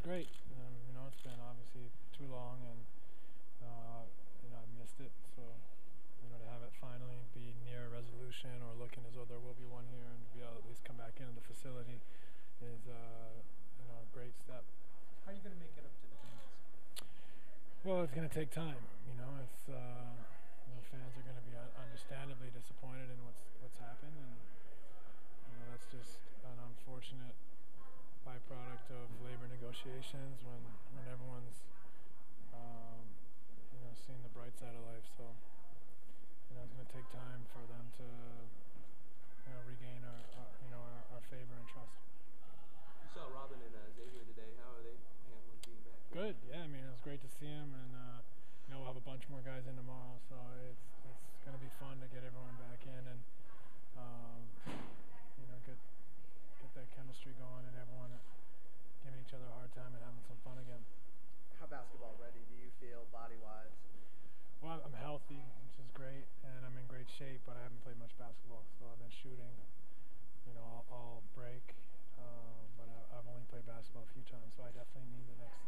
great. It's been obviously too long, and I've missed it. So, to have it finally be near a resolution or looking as though there will be one here, and to be able to at least come back into the facility is a great step. How are you going to make it up to the fans? Well, it's going to take time. It's fans are going to be understandably disappointed in what's happened, and that's just an unfortunate byproduct of labor negotiations when everyone's seeing the bright side of life. So it's going to take time for them to regain our favor and trust. You saw Robin and Xavier today. How are they handling being back? Good. Yeah, it was great to see him, and we'll have a bunch more guys in tomorrow, so it's going to be fun to get everyone back in and get that chemistry going and everyone giving each other a hard time and having some fun again. How basketball ready do you feel body-wise? Well, I'm healthy, which is great, and I'm in great shape, but I haven't played much basketball, so I've been shooting, all break, but I've only played basketball a few times, so I definitely need the next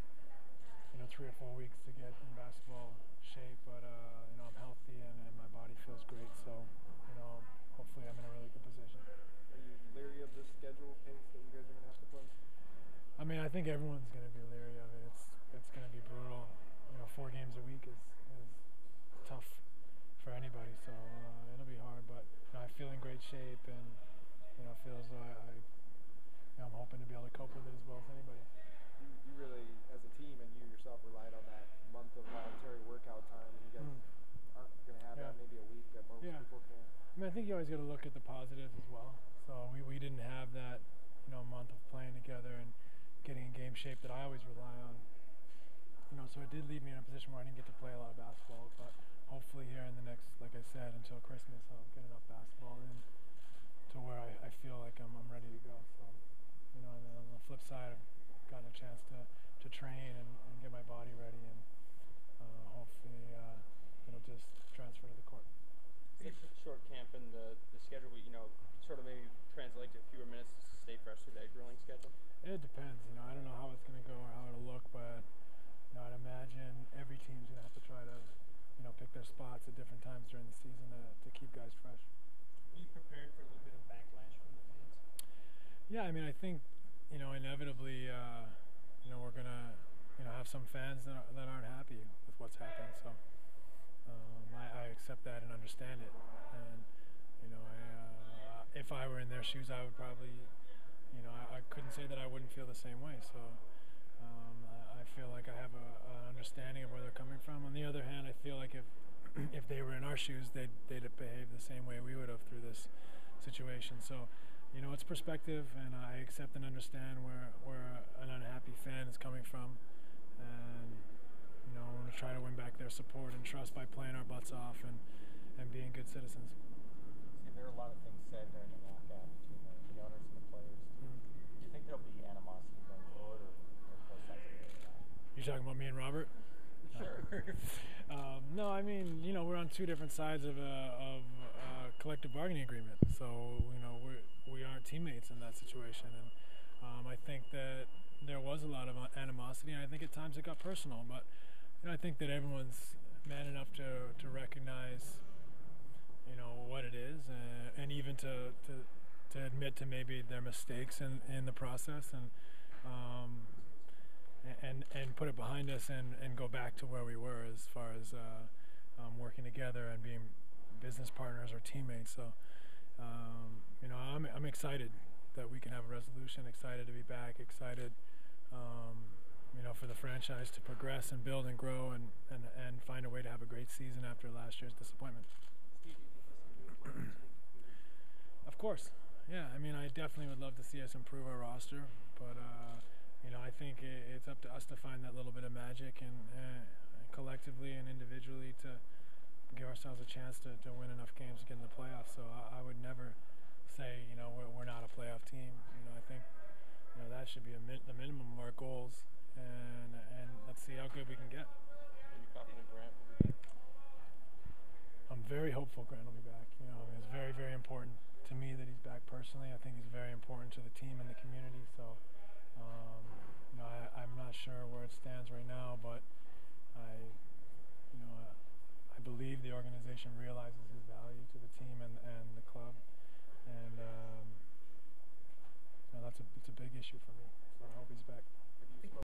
3 or 4 weeks to get in basketball shape, but I'm healthy and my body feels great, so hopefully I'm in a really good position. Are you leery of the schedule pace that you guys are going to have to play? I think everyone's going to be leery of it. It's going to be brutal. 4 games a week is tough for anybody, so it'll be hard, but I feel in great shape, and feel as though I'm hoping to be able to cope with it as well as anybody. You really, as a team, and you yourself relied on that month of voluntary workout time, and you guys aren't going to have that maybe a week that most people can. I think you always got to look at the positives as well. So we didn't have that month of playing together and getting in game shape that I always rely on. So it did leave me in a position where I didn't get to play a lot of basketball, but hopefully here in the next, like I said, until Christmas, I'll get enough basketball in to where I feel like I'm ready to go. So, and then on the flip side, I've gotten a chance to train and get my body ready, and hopefully it'll just transfer to the court. It's a short camp, and the schedule, sort of maybe translate to fewer minutes to stay fresh through that grueling schedule? It depends. I don't know how it's going to go or how it'll look, but I'd imagine every team's going to have to try to, pick their spots at different times during the season to keep guys fresh. Are you prepared for a little bit of backlash from the fans? Yeah, I think, inevitably, we're going to, have some fans that aren't happy with what's happened. So I accept that and understand it. And, if I were in their shoes, I would probably, I couldn't say that I wouldn't feel the same way. So I feel like I have an understanding of where they're coming from. On the other hand, I feel like if they were in our shoes, they'd behave the same way we would have through this situation. So, it's perspective, and I accept and understand where an unhappy fan is coming from. And, we're going to try to win back their support and trust by playing our butts off and being good citizens. See, there are a lot of things said during the lockout between the owners and the players. Do you think there'll be animosity going forward, or both sides of it? You talking about me and Robert? Sure. No, we're on two different sides of a collective bargaining agreement. So, we aren't teammates in that situation. And I think that there was a lot of animosity, and I think at times it got personal. But I think that everyone's man enough to recognize, what it is, and even to admit to maybe their mistakes in the process, and put it behind us and go back to where we were as far as working together and being business partners or teammates. So, I'm excited that we can have a resolution, excited to be back, excited, for the franchise to progress and build and grow and find a way to have a great season after last year's disappointment. Steve, do you think this can be a playoff team? Of course. Yeah, I definitely would love to see us improve our roster, but I think it's up to us to find that little bit of magic and collectively and individually to give ourselves a chance to win enough games to get in the playoffs. So I would never say, we're not a playoff team. I think, that should be the minimum of our goals, and let's see how good we can get. Are you confident Grant will be back? I'm very hopeful Grant will be back. It's very, very important to me that he's back personally. I think he's very important to the team and the community. So, I'm not sure where it stands right now, but I believe the organization realizes his value to the team and the club, and it's a big issue for me. So I hope he's back.